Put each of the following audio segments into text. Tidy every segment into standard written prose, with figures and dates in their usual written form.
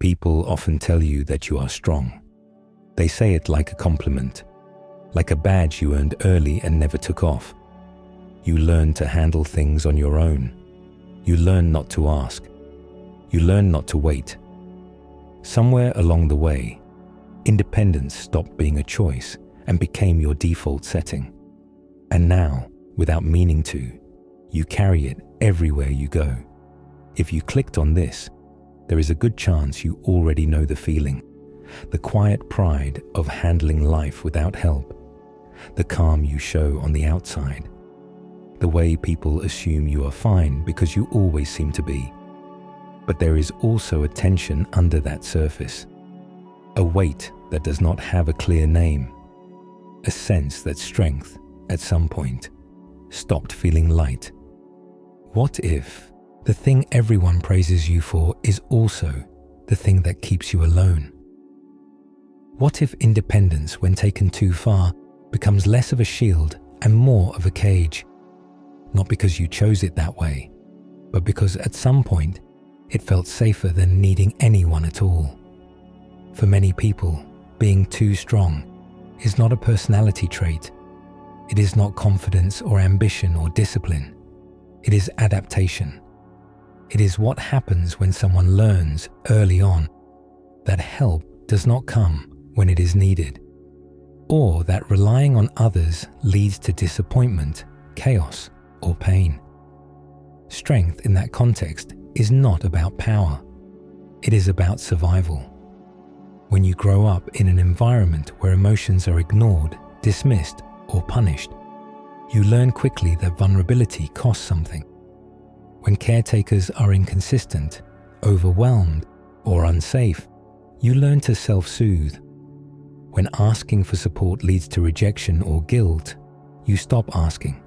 People often tell you that you are strong. They say it like a compliment, like a badge you earned early and never took off. You learn to handle things on your own. You learn not to ask. You learn not to wait. Somewhere along the way, independence stopped being a choice and became your default setting. And now, without meaning to, you carry it everywhere you go. If you clicked on this, there is a good chance you already know the feeling. The quiet pride of handling life without help. The calm you show on the outside. The way people assume you are fine because you always seem to be. But there is also a tension under that surface. A weight that does not have a clear name. A sense that strength, at some point, stopped feeling light. What if the thing everyone praises you for is also the thing that keeps you alone? What if independence, when taken too far, becomes less of a shield and more of a cage? Not because you chose it that way, but because at some point it felt safer than needing anyone at all. For many people, being too strong is not a personality trait. It is not confidence or ambition or discipline. It is adaptation. It is what happens when someone learns early on that help does not come when it is needed, or that relying on others leads to disappointment, chaos, or pain. Strength in that context is not about power. It is about survival. When you grow up in an environment where emotions are ignored, dismissed, or punished, you learn quickly that vulnerability costs something. When caretakers are inconsistent, overwhelmed, or unsafe, you learn to self-soothe. When asking for support leads to rejection or guilt, you stop asking.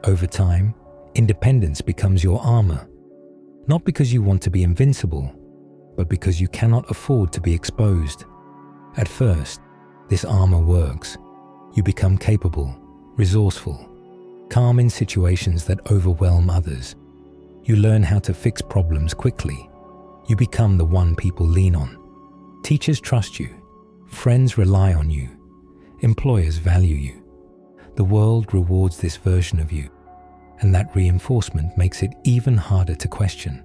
Over time, independence becomes your armor, not because you want to be invincible, but because you cannot afford to be exposed. At first, this armor works. You become capable, resourceful, calm in situations that overwhelm others. You learn how to fix problems quickly. You become the one people lean on. Teachers trust you. Friends rely on you. Employers value you. The world rewards this version of you, and that reinforcement makes it even harder to question.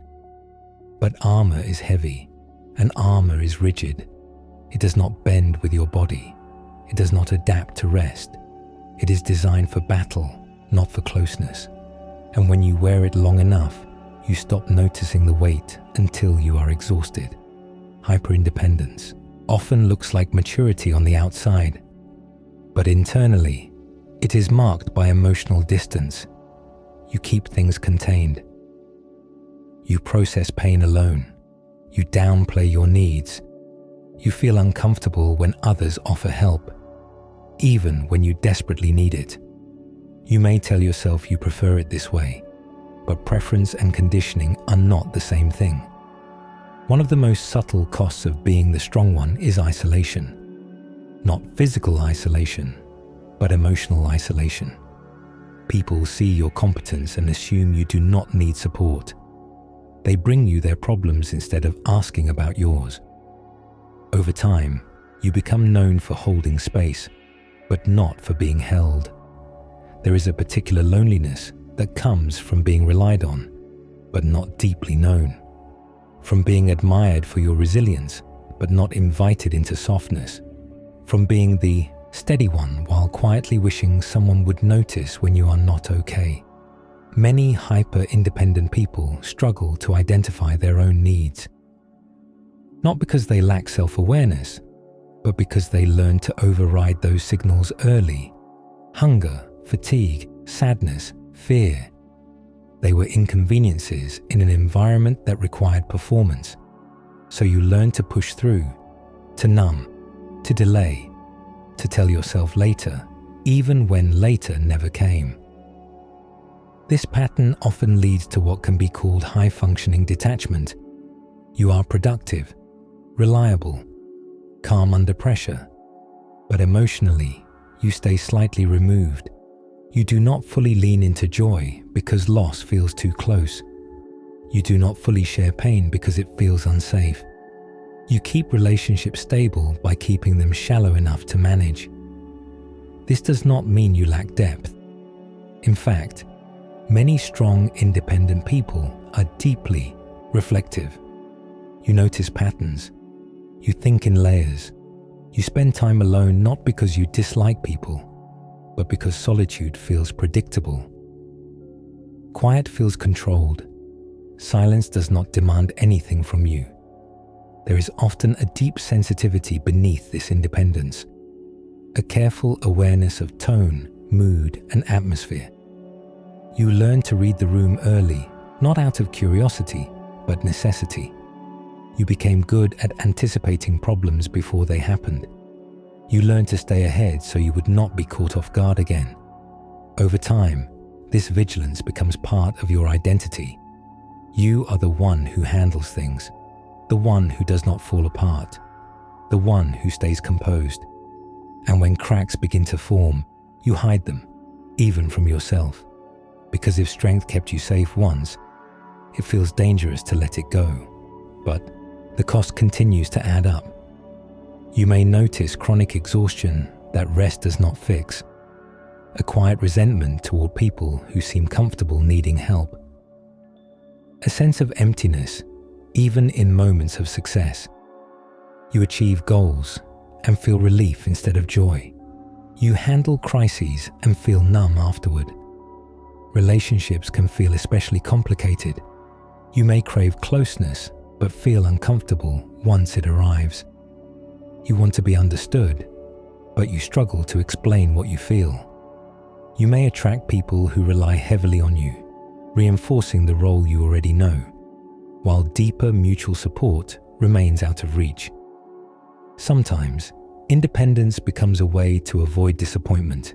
But armor is heavy, and armor is rigid. It does not bend with your body. It does not adapt to rest. It is designed for battle, not for closeness. And when you wear it long enough, you stop noticing the weight until you are exhausted. Hyper-independence often looks like maturity on the outside, but internally, it is marked by emotional distance. You keep things contained. You process pain alone. You downplay your needs. You feel uncomfortable when others offer help, even when you desperately need it. You may tell yourself you prefer it this way, but preference and conditioning are not the same thing. One of the most subtle costs of being the strong one is isolation. Not physical isolation, but emotional isolation. People see your competence and assume you do not need support. They bring you their problems instead of asking about yours. Over time, you become known for holding space, but not for being held. There is a particular loneliness that comes from being relied on, but not deeply known. From being admired for your resilience, but not invited into softness. From being the steady one while quietly wishing someone would notice when you are not okay. Many hyper-independent people struggle to identify their own needs. Not because they lack self-awareness, but because they learn to override those signals early. Hunger, fatigue, sadness, fear. They were inconveniences in an environment that required performance. So you learn to push through, to numb, to delay, to tell yourself later, even when later never came. This pattern often leads to what can be called high-functioning detachment. You are productive, reliable, calm under pressure, but emotionally, you stay slightly removed. You do not fully lean into joy because loss feels too close. You do not fully share pain because it feels unsafe. You keep relationships stable by keeping them shallow enough to manage. This does not mean you lack depth. In fact, many strong, independent people are deeply reflective. You notice patterns. You think in layers. You spend time alone not because you dislike people, but because solitude feels predictable. Quiet feels controlled. Silence does not demand anything from you. There is often a deep sensitivity beneath this independence, a careful awareness of tone, mood, and atmosphere. You learn to read the room early, not out of curiosity, but necessity. You became good at anticipating problems before they happened. You learned to stay ahead so you would not be caught off guard again. Over time, this vigilance becomes part of your identity. You are the one who handles things, the one who does not fall apart, the one who stays composed. And when cracks begin to form, you hide them, even from yourself. Because if strength kept you safe once, it feels dangerous to let it go. But the cost continues to add up. You may notice chronic exhaustion that rest does not fix, a quiet resentment toward people who seem comfortable needing help, a sense of emptiness even in moments of success. You achieve goals and feel relief instead of joy. You handle crises and feel numb afterward. Relationships can feel especially complicated. You may crave closeness but feel uncomfortable once it arrives. You want to be understood, but you struggle to explain what you feel. You may attract people who rely heavily on you, reinforcing the role you already know, while deeper mutual support remains out of reach. Sometimes, independence becomes a way to avoid disappointment.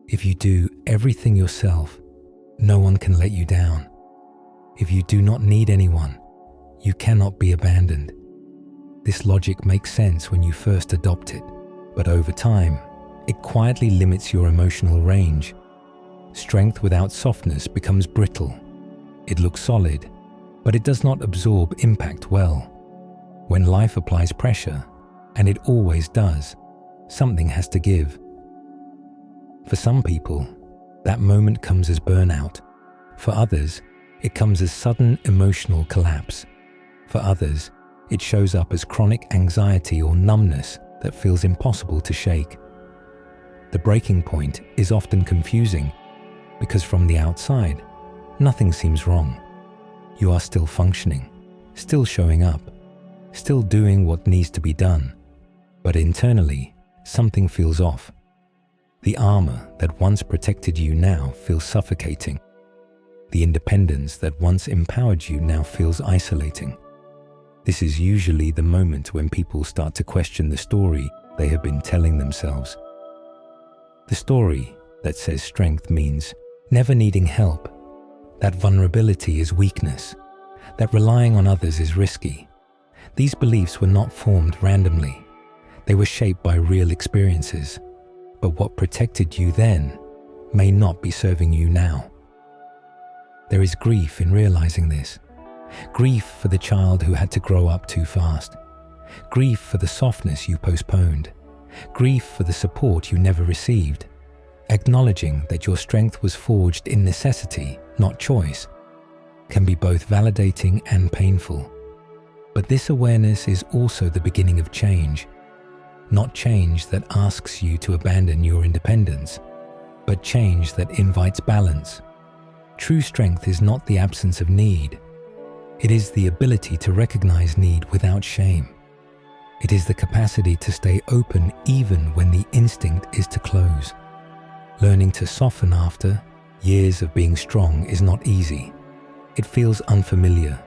If you do everything yourself, no one can let you down. If you do not need anyone, you cannot be abandoned. This logic makes sense when you first adopt it, but over time, it quietly limits your emotional range. Strength without softness becomes brittle. It looks solid, but it does not absorb impact well. When life applies pressure, and it always does, something has to give. For some people, that moment comes as burnout. For others, it comes as sudden emotional collapse. For others, it shows up as chronic anxiety or numbness that feels impossible to shake. The breaking point is often confusing because from the outside, nothing seems wrong. You are still functioning, still showing up, still doing what needs to be done. But internally, something feels off. The armor that once protected you now feels suffocating. The independence that once empowered you now feels isolating. This is usually the moment when people start to question the story they have been telling themselves. The story that says strength means never needing help, that vulnerability is weakness, that relying on others is risky. These beliefs were not formed randomly. They were shaped by real experiences. But what protected you then may not be serving you now. There is grief in realizing this. Grief for the child who had to grow up too fast. Grief for the softness you postponed. Grief for the support you never received. Acknowledging that your strength was forged in necessity, not choice, can be both validating and painful. But this awareness is also the beginning of change. Not change that asks you to abandon your independence, but change that invites balance. True strength is not the absence of need. It is the ability to recognize need without shame. It is the capacity to stay open even when the instinct is to close. Learning to soften after years of being strong is not easy. It feels unfamiliar,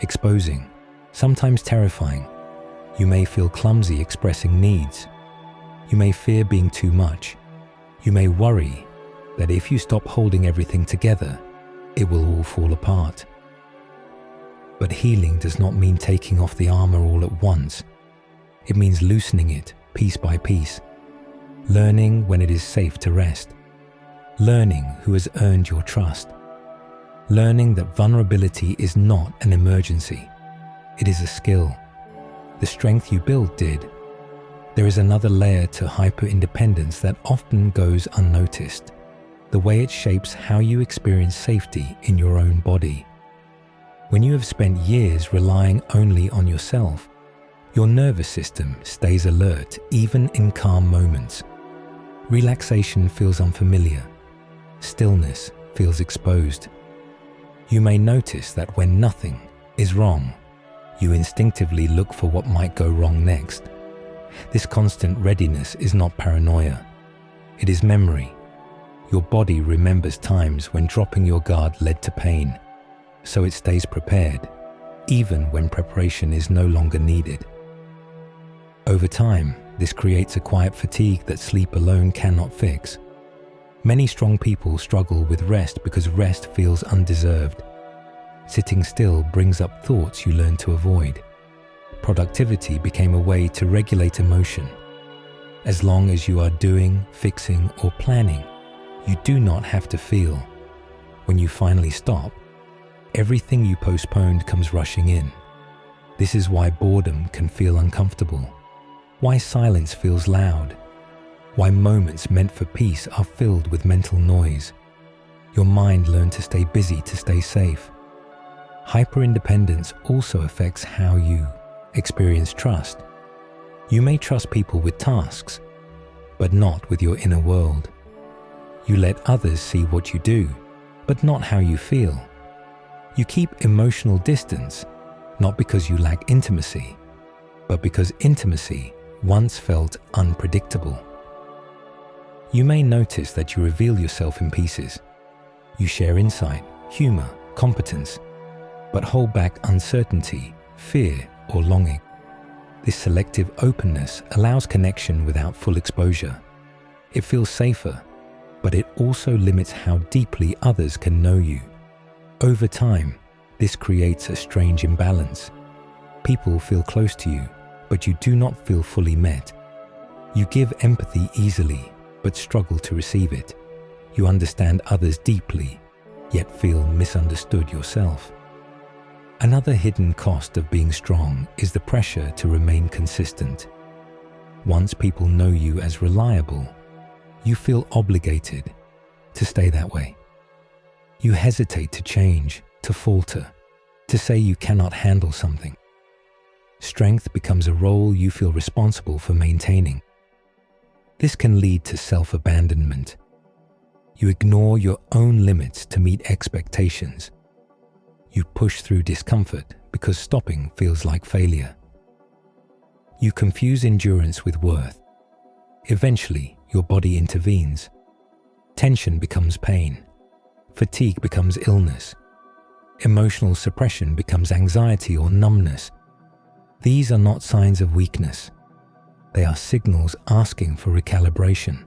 exposing, sometimes terrifying. You may feel clumsy expressing needs. You may fear being too much. You may worry that if you stop holding everything together, it will all fall apart. But healing does not mean taking off the armor all at once. It means loosening it piece by piece. Learning when it is safe to rest. Learning who has earned your trust. Learning that vulnerability is not an emergency. It is a skill. The strength you build did. There is another layer to hyper-independence that often goes unnoticed. The way it shapes how you experience safety in your own body. When you have spent years relying only on yourself, your nervous system stays alert even in calm moments. Relaxation feels unfamiliar. Stillness feels exposed. You may notice that when nothing is wrong, you instinctively look for what might go wrong next. This constant readiness is not paranoia. It is memory. Your body remembers times when dropping your guard led to pain, so it stays prepared, even when preparation is no longer needed. Over time, this creates a quiet fatigue that sleep alone cannot fix. Many strong people struggle with rest because rest feels undeserved. Sitting still brings up thoughts you learn to avoid. Productivity became a way to regulate emotion. As long as you are doing, fixing, or planning, you do not have to feel. When you finally stop, everything you postponed comes rushing in. This is why boredom can feel uncomfortable, why silence feels loud, why moments meant for peace are filled with mental noise. Your mind learned to stay busy to stay safe. Hyper-independence also affects how you experience trust. You may trust people with tasks, but not with your inner world. You let others see what you do, but not how you feel. You keep emotional distance, not because you lack intimacy, but because intimacy once felt unpredictable. You may notice that you reveal yourself in pieces. You share insight, humor, competence, but hold back uncertainty, fear, or longing. This selective openness allows connection without full exposure. It feels safer, but it also limits how deeply others can know you. Over time, this creates a strange imbalance. People feel close to you, but you do not feel fully met. You give empathy easily, but struggle to receive it. You understand others deeply, yet feel misunderstood yourself. Another hidden cost of being strong is the pressure to remain consistent. Once people know you as reliable, you feel obligated to stay that way. You hesitate to change, to falter, to say you cannot handle something. Strength becomes a role you feel responsible for maintaining. This can lead to self-abandonment. You ignore your own limits to meet expectations. You push through discomfort because stopping feels like failure. You confuse endurance with worth. Eventually, your body intervenes. Tension becomes pain. Fatigue becomes illness. Emotional suppression becomes anxiety or numbness. These are not signs of weakness. They are signals asking for recalibration.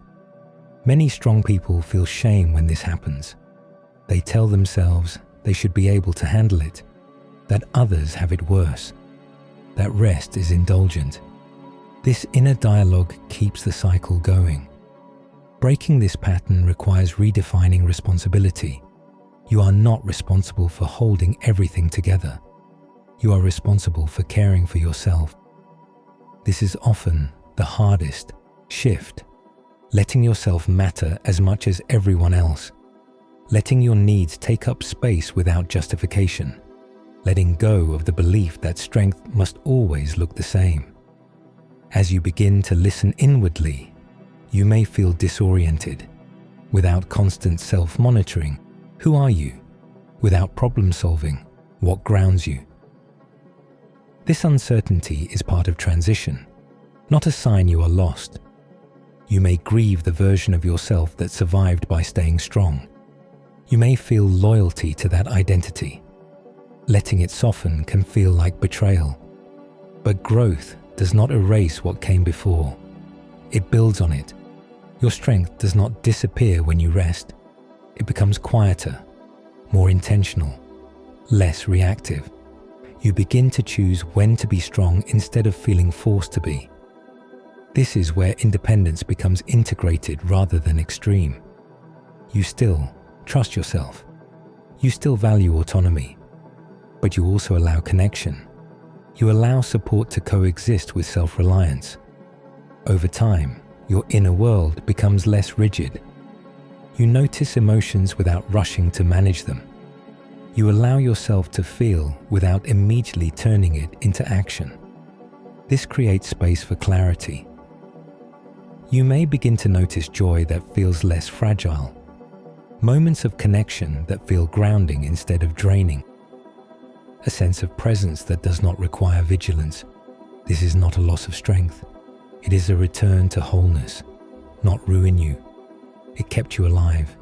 Many strong people feel shame when this happens. They tell themselves they should be able to handle it, that others have it worse, that rest is indulgent. This inner dialogue keeps the cycle going. Breaking this pattern requires redefining responsibility. You are not responsible for holding everything together. You are responsible for caring for yourself. This is often the hardest shift. Letting yourself matter as much as everyone else. Letting your needs take up space without justification. Letting go of the belief that strength must always look the same. As you begin to listen inwardly, you may feel disoriented. Without constant self-monitoring, who are you? Without problem-solving, what grounds you? This uncertainty is part of transition, not a sign you are lost. You may grieve the version of yourself that survived by staying strong. You may feel loyalty to that identity. Letting it soften can feel like betrayal. But growth does not erase what came before. It builds on it. Your strength does not disappear when you rest. It becomes quieter, more intentional, less reactive. You begin to choose when to be strong instead of feeling forced to be. This is where independence becomes integrated rather than extreme. You still trust yourself. You still value autonomy, but you also allow connection. You allow support to coexist with self-reliance. Over time, your inner world becomes less rigid. You notice emotions without rushing to manage them. You allow yourself to feel without immediately turning it into action. This creates space for clarity. You may begin to notice joy that feels less fragile, moments of connection that feel grounding instead of draining, a sense of presence that does not require vigilance. This is not a loss of strength. It is a return to wholeness, not ruin you. It kept you alive.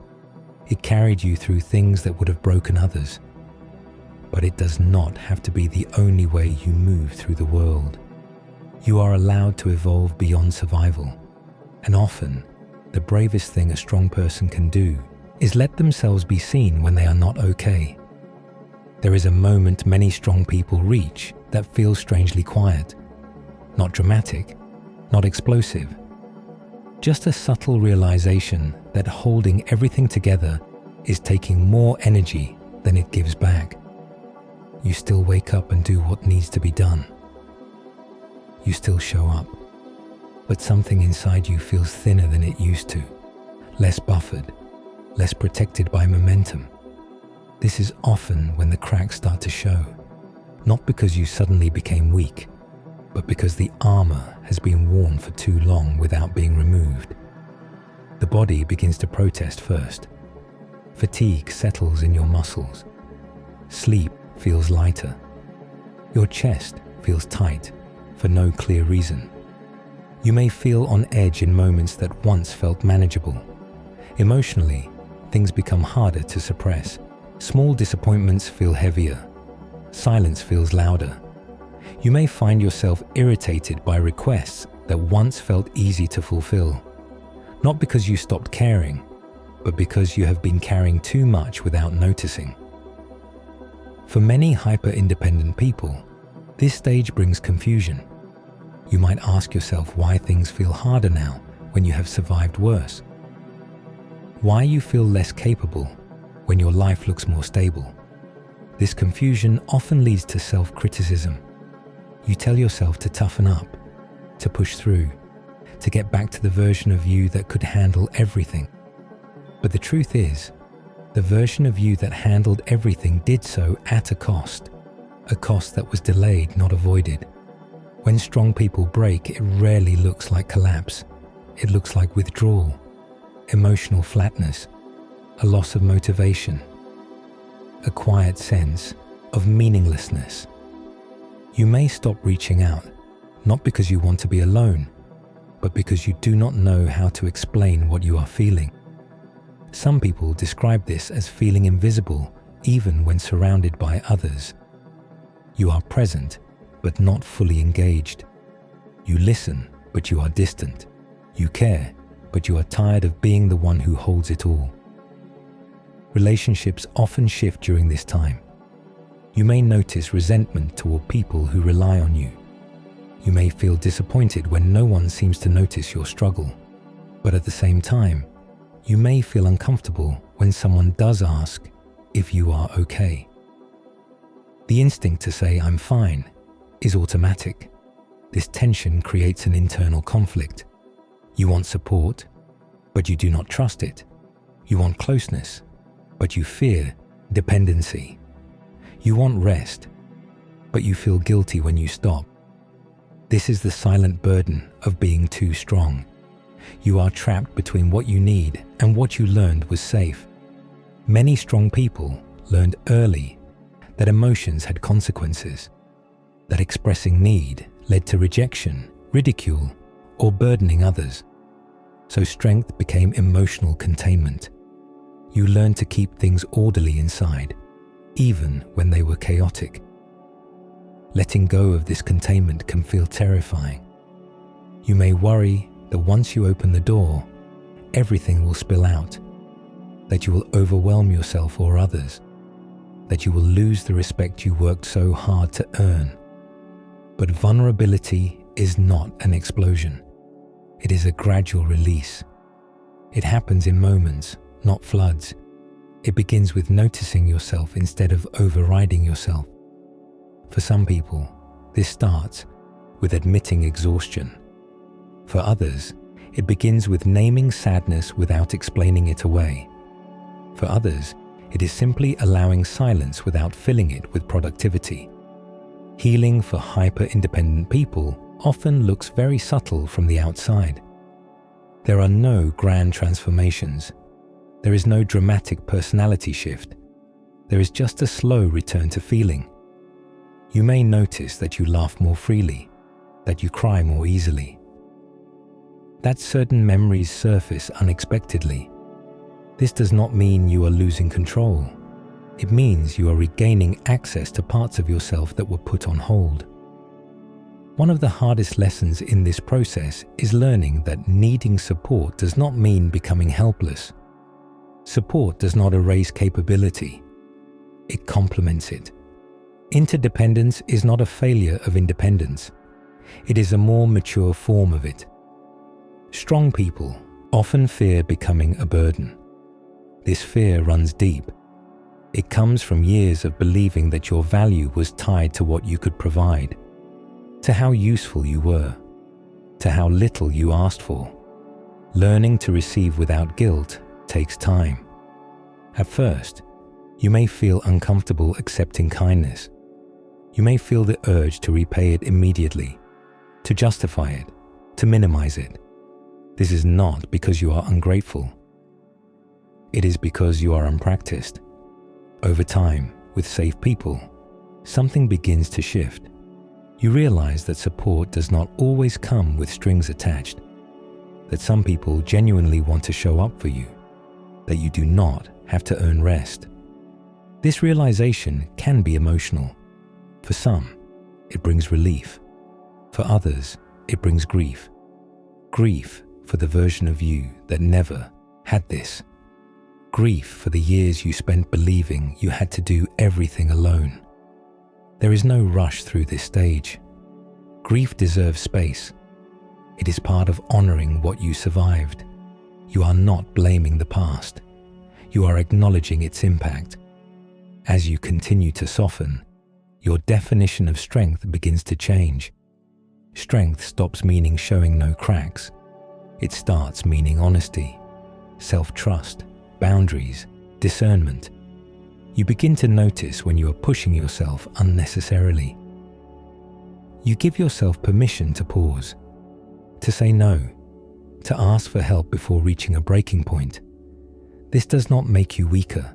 It carried you through things that would have broken others. But it does not have to be the only way you move through the world. You are allowed to evolve beyond survival. And often, the bravest thing a strong person can do is let themselves be seen when they are not okay. There is a moment many strong people reach that feels strangely quiet. Not dramatic, not explosive. Just a subtle realization that holding everything together is taking more energy than it gives back. You still wake up and do what needs to be done. You still show up, but something inside you feels thinner than it used to, less buffered, less protected by momentum. This is often when the cracks start to show, not because you suddenly became weak, but because the armor has been worn for too long without being removed. The body begins to protest first. Fatigue settles in your muscles. Sleep feels lighter. Your chest feels tight for no clear reason. You may feel on edge in moments that once felt manageable. Emotionally, things become harder to suppress. Small disappointments feel heavier. Silence feels louder. You may find yourself irritated by requests that once felt easy to fulfill. Not because you stopped caring, but because you have been carrying too much without noticing. For many hyper-independent people, this stage brings confusion. You might ask yourself why things feel harder now when you have survived worse. Why you feel less capable when your life looks more stable. This confusion often leads to self-criticism. You tell yourself to toughen up, to push through, to get back to the version of you that could handle everything. But the truth is, the version of you that handled everything did so at a cost that was delayed, not avoided. When strong people break, it rarely looks like collapse. It looks like withdrawal, emotional flatness, a loss of motivation, a quiet sense of meaninglessness. You may stop reaching out, not because you want to be alone, but because you do not know how to explain what you are feeling. Some people describe this as feeling invisible even when surrounded by others. You are present, but not fully engaged. You listen, but you are distant. You care, but you are tired of being the one who holds it all. Relationships often shift during this time. You may notice resentment toward people who rely on you. You may feel disappointed when no one seems to notice your struggle. But at the same time, you may feel uncomfortable when someone does ask if you are okay. The instinct to say "I'm fine" is automatic. This tension creates an internal conflict. You want support, but you do not trust it. You want closeness, but you fear dependency. You want rest, but you feel guilty when you stop. This is the silent burden of being too strong. You are trapped between what you need and what you learned was safe. Many strong people learned early that emotions had consequences, that expressing need led to rejection, ridicule, or burdening others. So strength became emotional containment. You learned to keep things orderly inside, even when they were chaotic. Letting go of this containment can feel terrifying. You may worry that once you open the door, everything will spill out, that you will overwhelm yourself or others, that you will lose the respect you worked so hard to earn. But vulnerability is not an explosion. It is a gradual release. It happens in moments, not floods. It begins with noticing yourself instead of overriding yourself. For some people, This starts with admitting exhaustion. For others, it begins with naming sadness without explaining it away. For others, it is simply allowing silence without filling it with productivity. Healing for hyper-independent people often looks very subtle from the outside. There are no grand transformations. There is no dramatic personality shift. There is just a slow return to feeling. You may notice that you laugh more freely, that you cry more easily, that certain memories surface unexpectedly. This does not mean you are losing control. It means you are regaining access to parts of yourself that were put on hold. One of the hardest lessons in this process is learning that needing support does not mean becoming helpless. Support does not erase capability. It complements it. Interdependence is not a failure of independence. It is a more mature form of it. Strong people often fear becoming a burden. This fear runs deep. It comes from years of believing that your value was tied to what you could provide, to how useful you were, to how little you asked for. Learning to receive without guilt takes time. At first, you may feel uncomfortable accepting kindness. You may feel the urge to repay it immediately, to justify it, to minimize it. This is not because you are ungrateful. It is because you are unpracticed. Over time, with safe people, something begins to shift. You realize that support does not always come with strings attached, that some people genuinely want to show up for you, that you do not have to earn rest. This realization can be emotional. For some, it brings relief. For others, it brings grief. Grief for the version of you that never had this. Grief for the years you spent believing you had to do everything alone. There is no rush through this stage. Grief deserves space. It is part of honoring what you survived. You are not blaming the past. You are acknowledging its impact. As you continue to soften, your definition of strength begins to change. Strength stops meaning showing no cracks. It starts meaning honesty, self-trust, boundaries, discernment. You begin to notice when you are pushing yourself unnecessarily. You give yourself permission to pause, to say no, to ask for help before reaching a breaking point. This does not make you weaker.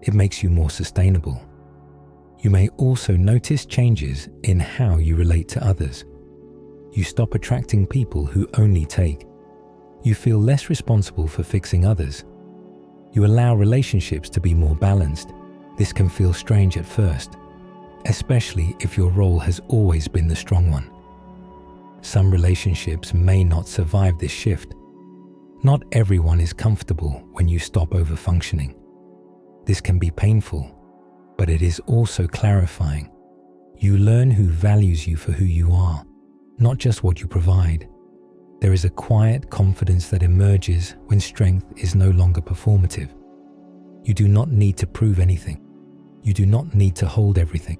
It makes you more sustainable. You may also notice changes in how you relate to others. You stop attracting people who only take. You feel less responsible for fixing others. You allow relationships to be more balanced. This can feel strange at first, especially if your role has always been the strong one. Some relationships may not survive this shift. Not everyone is comfortable when you stop over-functioning. This can be painful, but it is also clarifying. You learn who values you for who you are, not just what you provide. There is a quiet confidence that emerges when strength is no longer performative. You do not need to prove anything. You do not need to hold everything.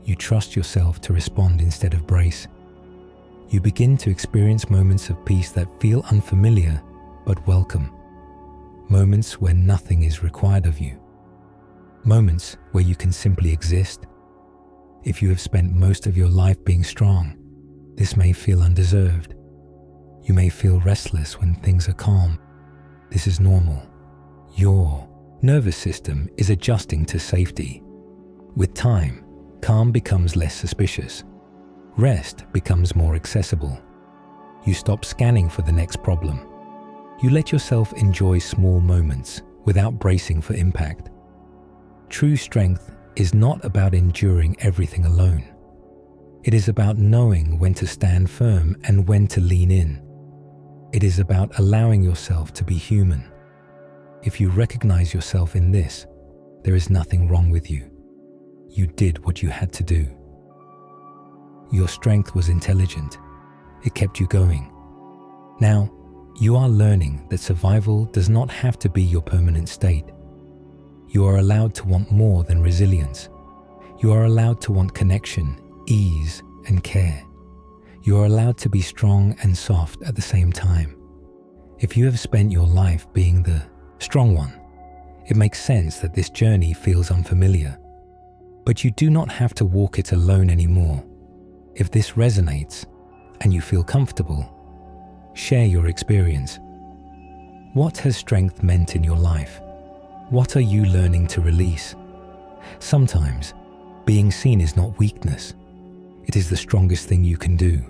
You trust yourself to respond instead of brace. You begin to experience moments of peace that feel unfamiliar but welcome. Moments where nothing is required of you. Moments where you can simply exist. If you have spent most of your life being strong, this may feel undeserved. You may feel restless when things are calm. This is normal. Your nervous system is adjusting to safety. With time, calm becomes less suspicious. Rest becomes more accessible. You stop scanning for the next problem. You let yourself enjoy small moments without bracing for impact. True strength is not about enduring everything alone. It is about knowing when to stand firm and when to lean in. It is about allowing yourself to be human. If you recognize yourself in this, there is nothing wrong with you. You did what you had to do. Your strength was intelligent. It kept you going. Now, you are learning that survival does not have to be your permanent state. You are allowed to want more than resilience. You are allowed to want connection, ease and care. You are allowed to be strong and soft at the same time. If you have spent your life being the strong one, it makes sense that this journey feels unfamiliar. But you do not have to walk it alone anymore. If this resonates and you feel comfortable, share your experience. What has strength meant in your life? What are you learning to release? Sometimes, being seen is not weakness. It is the strongest thing you can do.